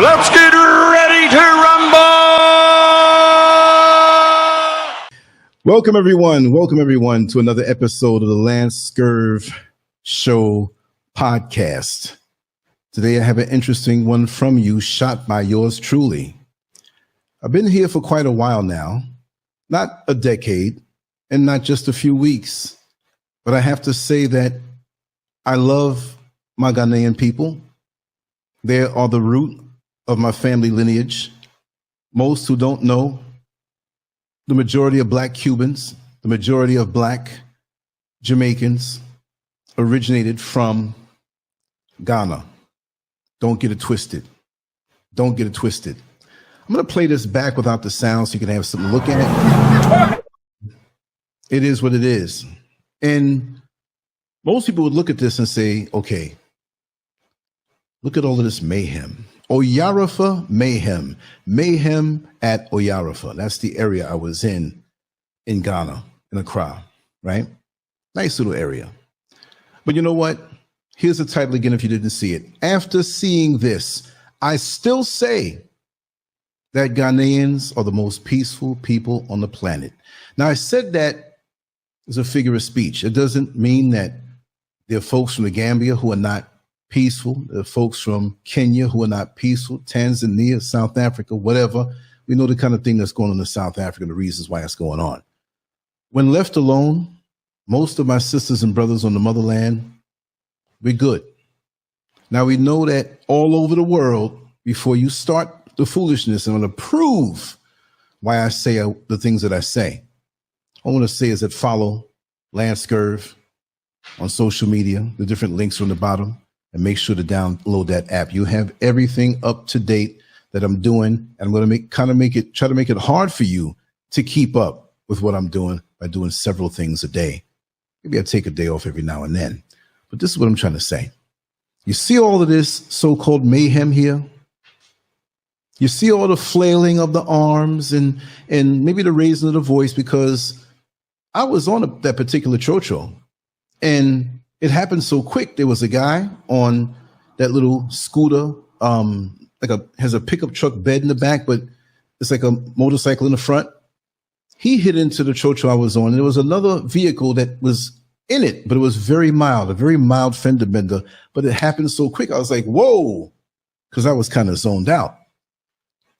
Let's get ready to rumble. Welcome everyone to another episode of the Lancescurv Show podcast. Today I have an interesting one from you, shot by yours truly. I've been here for quite a while now, not a decade and not just a few weeks, but I have to say that I love my Ghanaian people. They are the root of my family lineage. Most who don't know, the majority of Black Cubans, the majority of Black Jamaicans originated from Ghana. Don't get it twisted. Don't get it twisted. I'm going to play this back without the sound so you can have some look at it. It is what it is. And most people would look at this and say, okay, look at all of this mayhem. Oyarifya, mayhem. Mayhem at Oyarifya. That's the area I was in Ghana, in Accra, right? Nice little area. But you know what? Here's the title again if you didn't see it. After seeing this, I still say that Ghanaians are the most peaceful people on the planet. Now, I said that as a figure of speech. It doesn't mean that there are folks from the Gambia who are not peaceful. There are folks from Kenya who are not peaceful, Tanzania, South Africa, whatever. We know the kind of thing that's going on in South Africa and the reasons why it's going on. When left alone, most of my sisters and brothers on the motherland, we're good. Now, we know that all over the world, before you start the foolishness, I'm going to prove why I say the things that I say. All I want to say is that follow Lancescurv on social media. The different links are on the bottom, and make sure to download that app. You have everything up to date that I'm doing, and I'm going to try to make it hard for you to keep up with what I'm doing by doing several things a day. Maybe I take a day off every now and then, but this is what I'm trying to say. You see all of this so-called mayhem here? You see all the flailing of the arms and maybe the raising of the voice, because I was on that particular Trotro, and it happened so quick. There was a guy on that little scooter, has a pickup truck bed in the back, but it's like a motorcycle in the front. He hit into the Trotro I was on, and there was another vehicle that was in it, but it was very mild, a very mild fender bender, but it happened so quick. I was like, whoa, because I was kind of zoned out.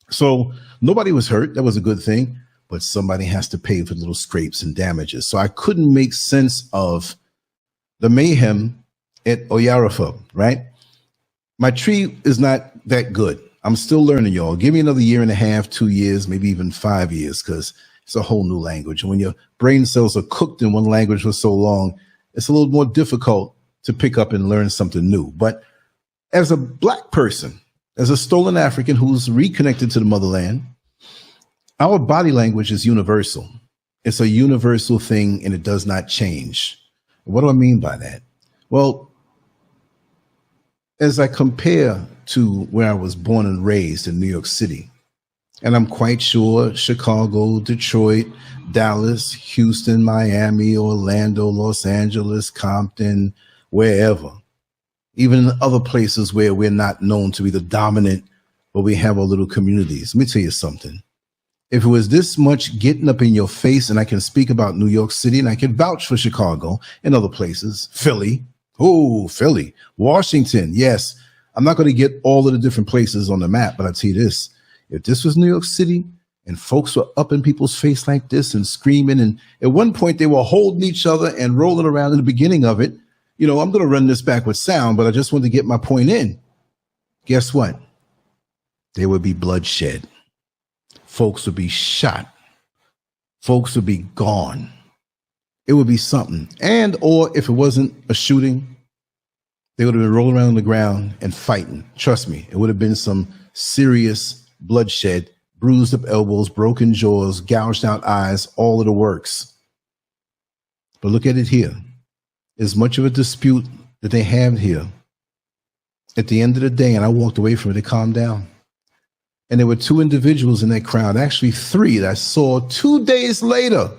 So nobody was hurt. That was a good thing, but somebody has to pay for little scrapes and damages. So I couldn't make sense of the mayhem at Oyarifya, right? My tree is not that good. I'm still learning, y'all. Give me another year and a half, 2 years, maybe even 5 years, because it's a whole new language. And when your brain cells are cooked in one language for so long, it's a little more difficult to pick up and learn something new. But as a Black person, as a stolen African who's reconnected to the motherland, our body language is universal. It's a universal thing, and it does not change. What do I mean by that? Well, as I compare to where I was born and raised in New York City, and I'm quite sure Chicago, Detroit, Dallas, Houston, Miami, Orlando, Los Angeles, Compton, wherever, even in other places where we're not known to be the dominant, but we have our little communities. Let me tell you something. If it was this much getting up in your face, and I can speak about New York City, and I can vouch for Chicago and other places, Philly, Washington, yes. I'm not going to get all of the different places on the map, but I'll tell you this. If this was New York City and folks were up in people's face like this and screaming, and at one point they were holding each other and rolling around in the beginning of it, you know, I'm going to run this back with sound, but I just wanted to get my point in. Guess what? There would be bloodshed. Folks would be shot. Folks would be gone. It would be something. And, or if it wasn't a shooting, they would have been rolling around on the ground and fighting. Trust me, it would have been some serious bloodshed, bruised up elbows, broken jaws, gouged out eyes, all of the works. But look at it here. As much of a dispute that they have here, at the end of the day, and I walked away from it, it calmed down. And there were 2 individuals in that crowd, actually 3, that I saw 2 days later.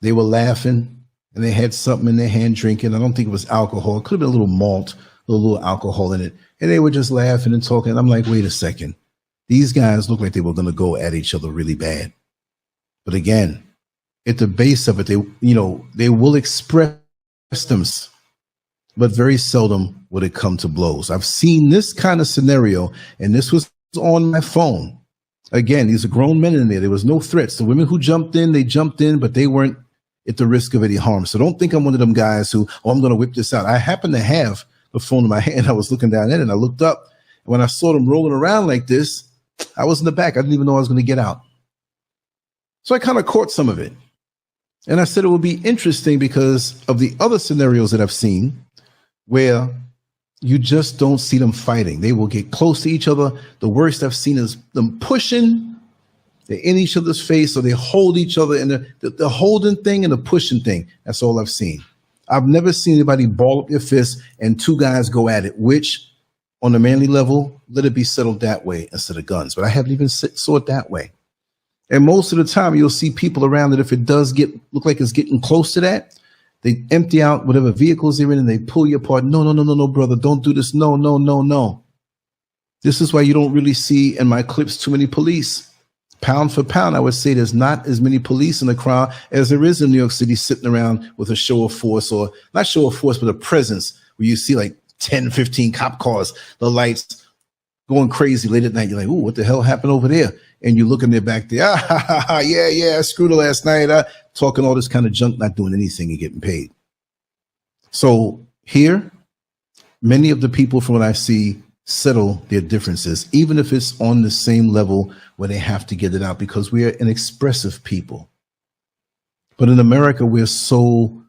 They were laughing, and they had something in their hand drinking. I don't think it was alcohol. It could have been a little malt, a little alcohol in it. And they were just laughing and talking. And I'm like, wait a second. These guys look like they were going to go at each other really bad. But again, at the base of it, they will express themselves, but very seldom would it come to blows. I've seen this kind of scenario, and this was on my phone. Again, these are grown men in there. There was no threats. The women who jumped in, they jumped in, but they weren't at the risk of any harm. So don't think I'm one of them guys who, I'm going to whip this out. I happen to have the phone in my hand. I was looking down at it, and I looked up. And when I saw them rolling around like this, I was in the back. I didn't even know I was going to get out. So I kind of caught some of it. And I said it would be interesting because of the other scenarios that I've seen where you just don't see them fighting. They will get close to each other. The worst I've seen is them pushing. They're in each other's face, or they hold each other, and the holding thing and the pushing thing. That's all I've seen. I've never seen anybody ball up their fist and 2 guys go at it, which on the manly level, let it be settled that way instead of guns. But I haven't even saw it that way. And most of the time, you'll see people around that if it does look like it's getting close to that, they empty out whatever vehicles they're in and they pull you apart. No, brother, don't do this. No. This is why you don't really see in my clips too many police. Pound for pound, I would say there's not as many police in the crowd as there is in New York City sitting around with a show of force, or not show of force, but a presence where you see like 10, 15 cop cars, the lights going crazy late at night. You're like, ooh, what the hell happened over there? And you look in there back there, I screwed her last night, talking all this kind of junk, not doing anything and getting paid. So here, many of the people from what I see settle their differences, even if it's on the same level where they have to get it out, because we are an expressive people. But in America, we're so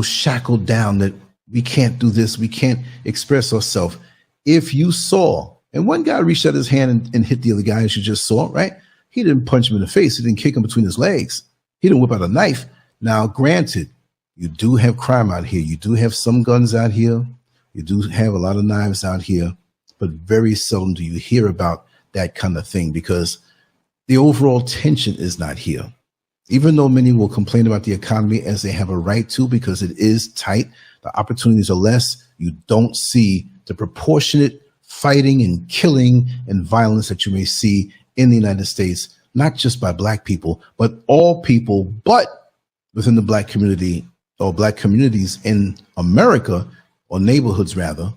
shackled down that we can't do this. We can't express ourselves. If you saw, And one guy reached out his hand and hit the other guy, as you just saw, right? He didn't punch him in the face. He didn't kick him between his legs. He didn't whip out a knife. Now, granted, you do have crime out here. You do have some guns out here. You do have a lot of knives out here. But very seldom do you hear about that kind of thing because the overall tension is not here. Even though many will complain about the economy as they have a right to because it is tight, the opportunities are less. You don't see the proportionate fighting and killing and violence that you may see in the United States, not just by black people, but all people, but within the black community or black communities in America or neighborhoods rather,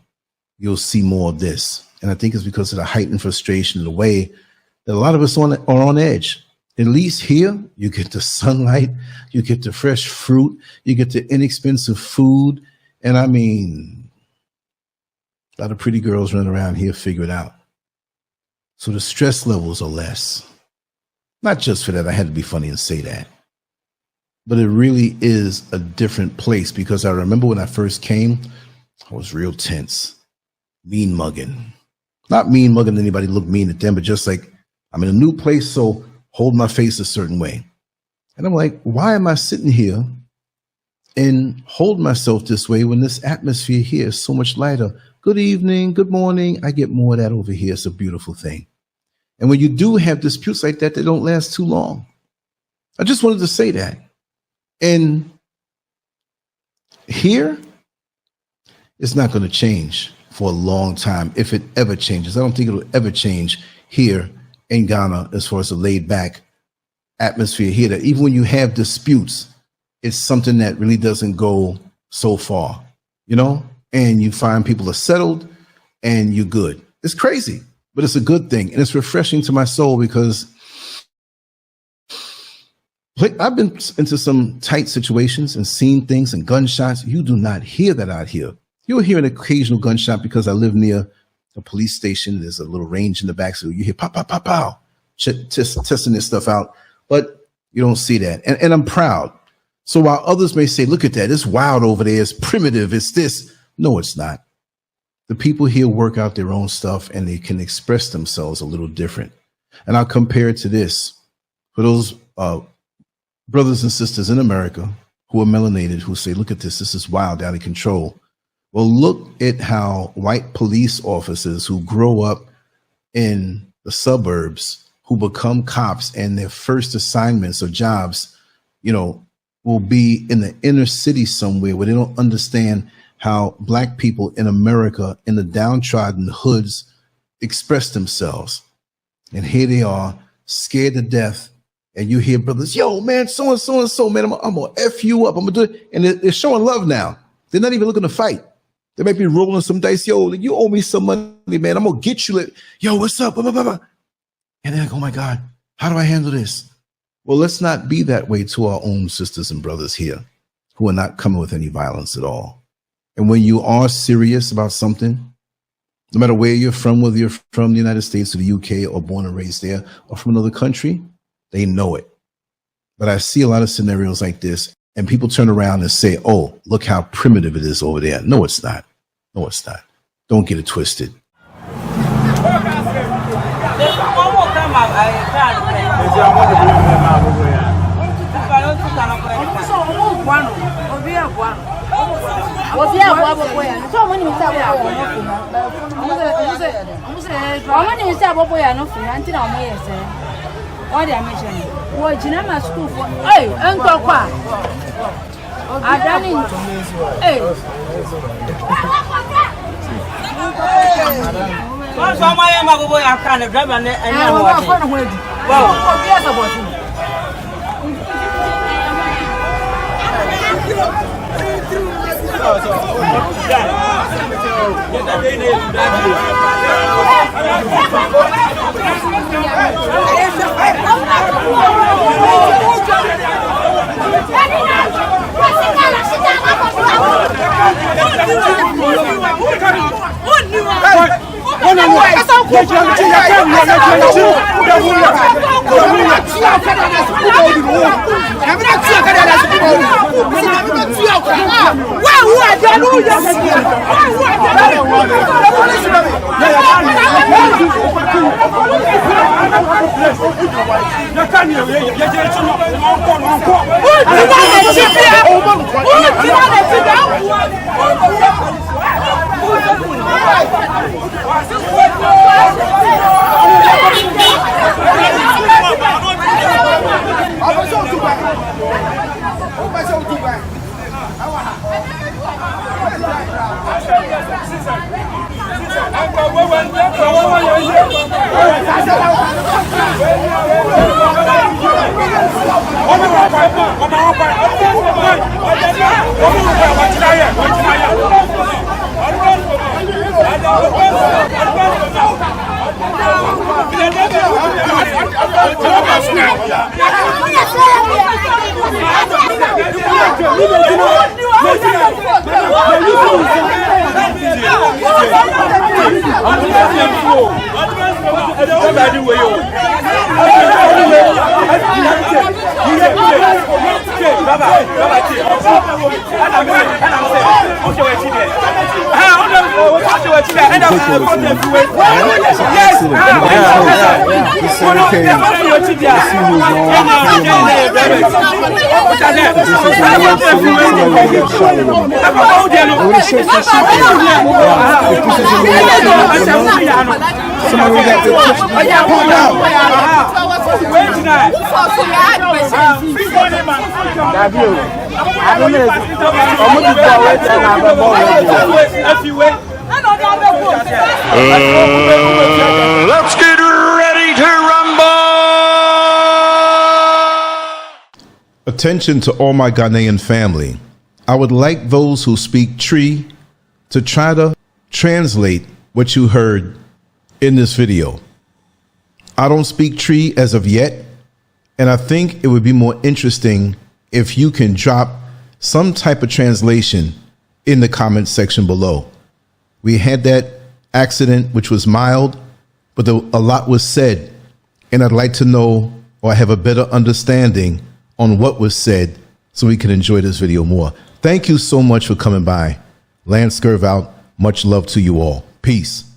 you'll see more of this. And I think it's because of the heightened frustration and the way that a lot of us are on edge. At least here, you get the sunlight, you get the fresh fruit, you get the inexpensive food. And I mean, a lot of pretty girls running around here figure it out. So the stress levels are less. Not just for that, I had to be funny and say that. But it really is a different place because I remember when I first came, I was real tense, mean mugging. Not mean mugging anybody look mean at them, but just like I'm in a new place, so hold my face a certain way. And I'm like, why am I sitting here and hold myself this way when this atmosphere here is so much lighter? Good evening, good morning. I get more of that over here. It's a beautiful thing. And when you do have disputes like that, they don't last too long. I just wanted to say that. And here, it's not going to change for a long time, if it ever changes. I don't think it'll ever change here in Ghana as far as the laid back atmosphere here, that even when you have disputes, it's something that really doesn't go so far, you know, and you find people are settled and you're good. It's crazy, but it's a good thing. And it's refreshing to my soul because I've been into some tight situations and seen things and gunshots. You do not hear that out here. You'll hear an occasional gunshot because I live near a police station. There's a little range in the back. So you hear pow, pow, pow, pow, testing this stuff out, but you don't see that. And I'm proud. So while others may say, look at that, it's wild over there, it's primitive, it's this. No, it's not. The people here work out their own stuff and they can express themselves a little different. And I'll compare it to this. For those brothers and sisters in America who are melanated, who say, look at this is wild, out of control. Well, look at how white police officers who grow up in the suburbs, who become cops, and their first assignments or jobs, you know, will be in the inner city somewhere where they don't understand how black people in America, in the downtrodden hoods, express themselves. And here they are, scared to death. And you hear brothers, yo, man, so-and-so, man, I'm going to F you up. I'm going to do it. And they're showing love now. They're not even looking to fight. They might be rolling some dice. Yo, you owe me some money, man. I'm going to get you. Like, yo, what's up? Blah, blah, blah, blah. And they're like, oh, my God, how do I handle this? Well, let's not be that way to our own sisters and brothers here who are not coming with any violence at all. And when you are serious about something, no matter where you're from, whether you're from the United States or the UK or born and raised there or from another country, they know it. But I see a lot of scenarios like this and people turn around and say, oh, look how primitive it is over there. No, it's not. No, it's not. Don't get it twisted. Let's get ready to rumble. Attention to all my Ghanaian family. I would like those who speak Tree to try to translate what you heard in this video. I don't speak Tree as of yet, and I think it would be more interesting if you can drop some type of translation in the comments section below. We had that accident, which was mild, but a lot was said, and I'd like to know or have a better understanding on what was said so we can enjoy this video more. Thank you so much for coming by. Lancescurv out. Much love to you all. Peace.